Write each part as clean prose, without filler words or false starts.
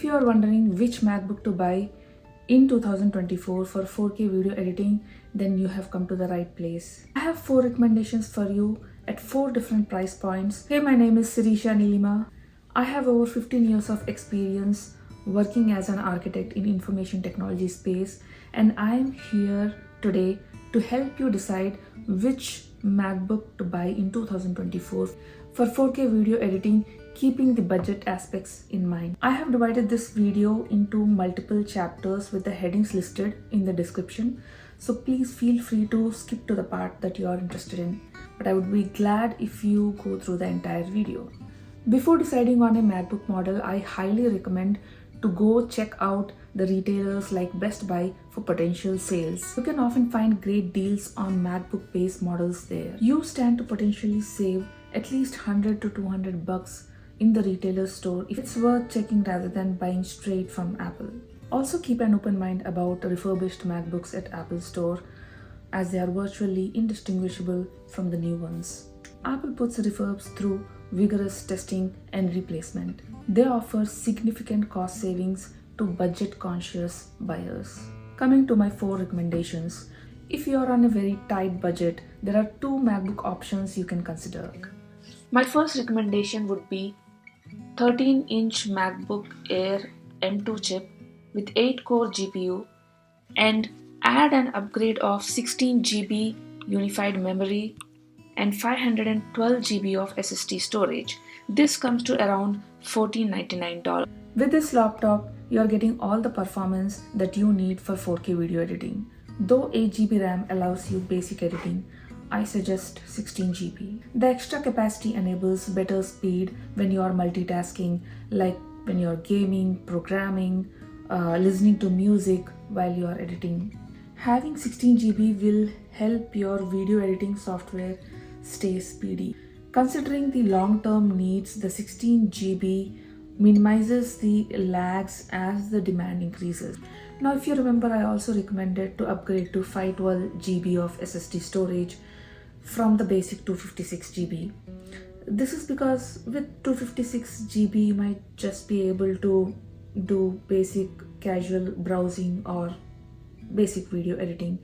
you are wondering which MacBook to buy in 2024 for 4K video editing, then you have come to the right place. I have 4 recommendations for you at 4 different price points. Hey, my name is Sirisha Neelima. I have over 15 years of experience working as an architect in information technology space, and I am here today to help you decide which MacBook to buy in 2024 for 4K video editing, keeping the budget aspects in mind. I have divided this video into multiple chapters with the headings listed in the description, so please feel free to skip to the part that you are interested in, but I would be glad if you go through the entire video. Before deciding on a MacBook model, I highly recommend to go check out the retailers like Best Buy for potential sales. You can often find great deals on MacBook based models there. You stand to potentially save at least $100 to $200 in the retailer store if it's worth checking rather than buying straight from Apple. Also keep an open mind about refurbished MacBooks at Apple Store, as they are virtually indistinguishable from the new ones. Apple puts refurbs through vigorous testing and replacement. They offer significant cost savings to budget-conscious buyers. Coming to my 4 recommendations, if you are on a very tight budget, there are 2 MacBook options you can consider. My first recommendation would be 13-inch MacBook Air M2 chip with 8-core GPU and add an upgrade of 16 GB unified memory and 512 GB of SSD storage. This comes to around $1499. With this laptop, you are getting all the performance that you need for 4K video editing. Though 8 GB RAM allows you basic editing, I suggest 16 GB. The extra capacity enables better speed when you are multitasking, like when you are gaming, programming, listening to music while you are editing. Having 16 GB will help your video editing software stay speedy. Considering the long-term needs, the 16 GB minimizes the lags as the demand increases. Now, if you remember, I also recommended to upgrade to 512 GB of SSD storage from the basic 256 GB. This is because with 256 GB you might just be able to do basic casual browsing or basic video editing.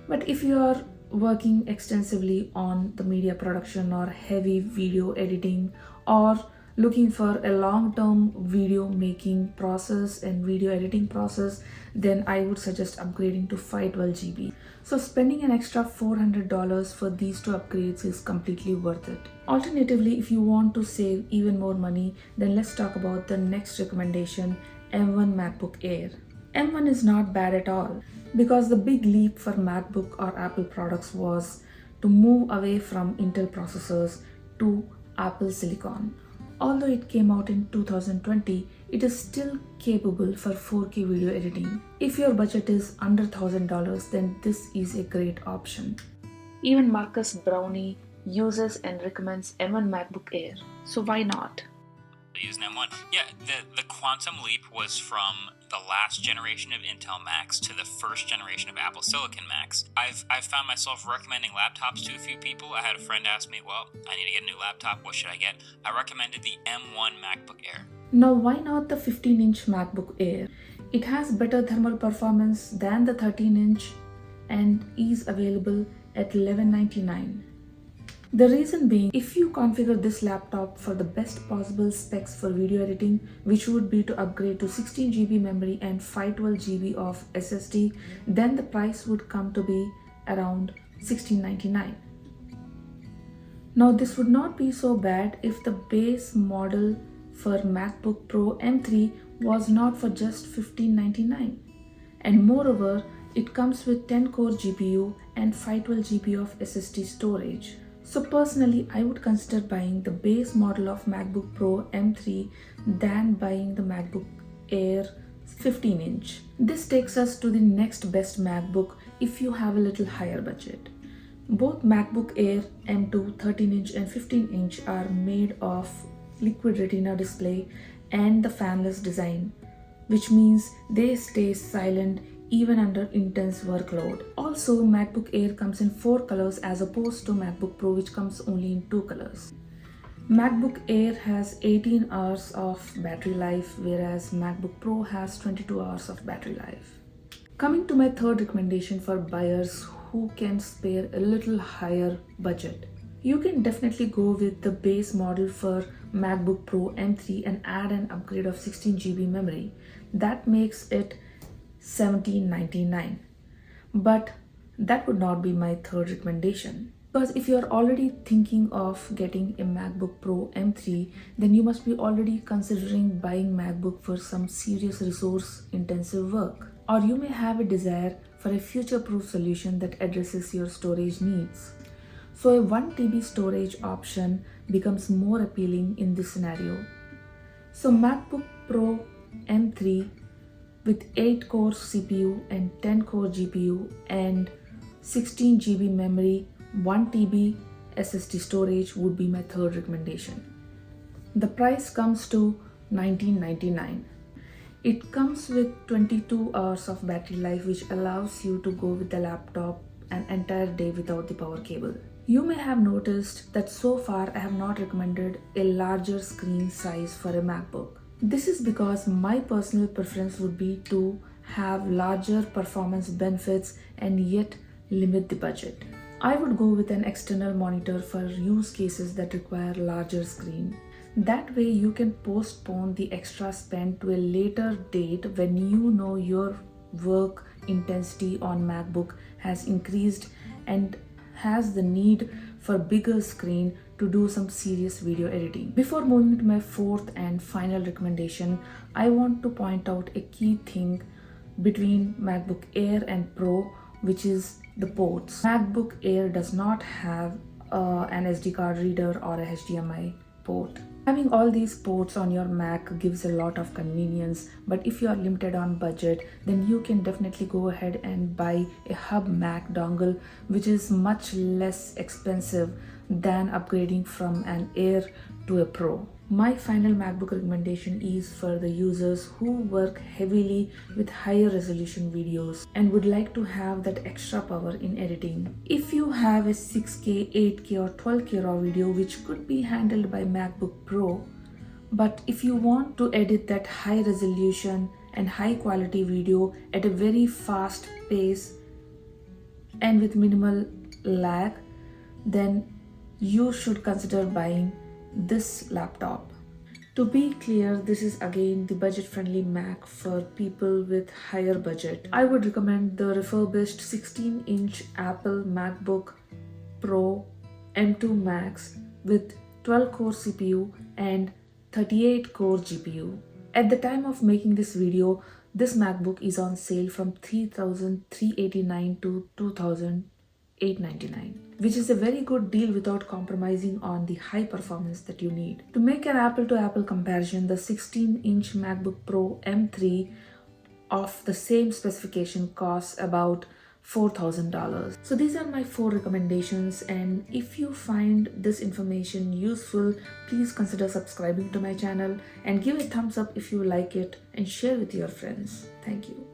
But if you are working extensively on the media production or heavy video editing, or looking for a long-term video making process and video editing process, then I would suggest upgrading to 512 GB. So spending an extra $400 for these 2 upgrades is completely worth it. Alternatively, if you want to save even more money, then let's talk about the next recommendation, M1 MacBook Air. M1 is not bad at all, because the big leap for MacBook or Apple products was to move away from Intel processors to Apple Silicon. Although it came out in 2020, it is still capable for 4K video editing. If your budget is under $1,000, then this is a great option. Even Marcus Brownie uses and recommends M1 MacBook Air, so why not? Use an M1. Yeah, the quantum leap was from the last generation of Intel Macs to the first generation of Apple Silicon Macs. I've found myself recommending laptops to a few people. I had a friend ask me, well, I need to get a new laptop, what should I get? I recommended the M1 MacBook Air. Now, why not the 15-inch MacBook Air? It has better thermal performance than the 13-inch and is available at $1199. The reason being, if you configure this laptop for the best possible specs for video editing, which would be to upgrade to 16 GB memory and 512 GB of SSD, then the price would come to be around $1699. Now, this would not be so bad if the base model for MacBook Pro M3 was not for just $1599. And moreover, it comes with 10-core GPU and 512 GB of SSD storage. So personally, I would consider buying the base model of MacBook Pro M3 than buying the MacBook Air 15-inch. This takes us to the next best MacBook if you have a little higher budget. Both MacBook Air M2 13-inch and 15-inch are made of liquid retina display and the fanless design, which means they stay silent even under intense workload. Also, MacBook Air comes in 4 colors as opposed to MacBook Pro, which comes only in 2 colors. MacBook Air has 18 hours of battery life, whereas MacBook Pro has 22 hours of battery life. Coming to my third recommendation for buyers who can spare a little higher budget. You can definitely go with the base model for MacBook Pro M3 and add an upgrade of 16GB memory. That makes it $1799. But that would not be my third recommendation. Because if you're already thinking of getting a MacBook Pro M3, then you must be already considering buying MacBook for some serious resource intensive work. Or you may have a desire for a future-proof solution that addresses your storage needs. So a 1TB storage option becomes more appealing in this scenario. So MacBook Pro M3 with 8-core CPU and 10-core GPU and 16GB memory, 1TB SSD storage would be my third recommendation. The price comes to $1999. It comes with 22 hours of battery life, which allows you to go with the laptop an entire day without the power cable. You may have noticed that so far I have not recommended a larger screen size for a MacBook. This is because my personal preference would be to have larger performance benefits and yet limit the budget. I would go with an external monitor for use cases that require larger screen. That way you can postpone the extra spend to a later date when you know your work intensity on MacBook has increased and has the need for bigger screen to do some serious video editing. Before moving to my fourth and final recommendation, I want to point out a key thing between MacBook Air and Pro, which is the ports. MacBook Air does not have an SD card reader or a HDMI port. Having all these ports on your Mac gives a lot of convenience, but if you are limited on budget, then you can definitely go ahead and buy a hub Mac dongle, which is much less expensive than upgrading from an Air to a Pro. My final MacBook recommendation is for the users who work heavily with higher resolution videos and would like to have that extra power in editing. If you have a 6K, 8K or 12K raw video which could be handled by MacBook Pro, but if you want to edit that high resolution and high quality video at a very fast pace and with minimal lag, then you should consider buying this laptop. To be clear, this is again the budget-friendly Mac for people with higher budget. I would recommend the refurbished 16-inch Apple MacBook Pro M2 Max with 12-core CPU and 38-core GPU. At the time of making this video, this MacBook is on sale from $3,389 to $2,899, which is a very good deal without compromising on the high performance that you need. To make an apple-to-apple comparison, the 16-inch MacBook Pro M3 of the same specification costs about $4,000. So these are my 4 recommendations, and if you find this information useful, please consider subscribing to my channel and give a thumbs up if you like it and share with your friends. Thank you.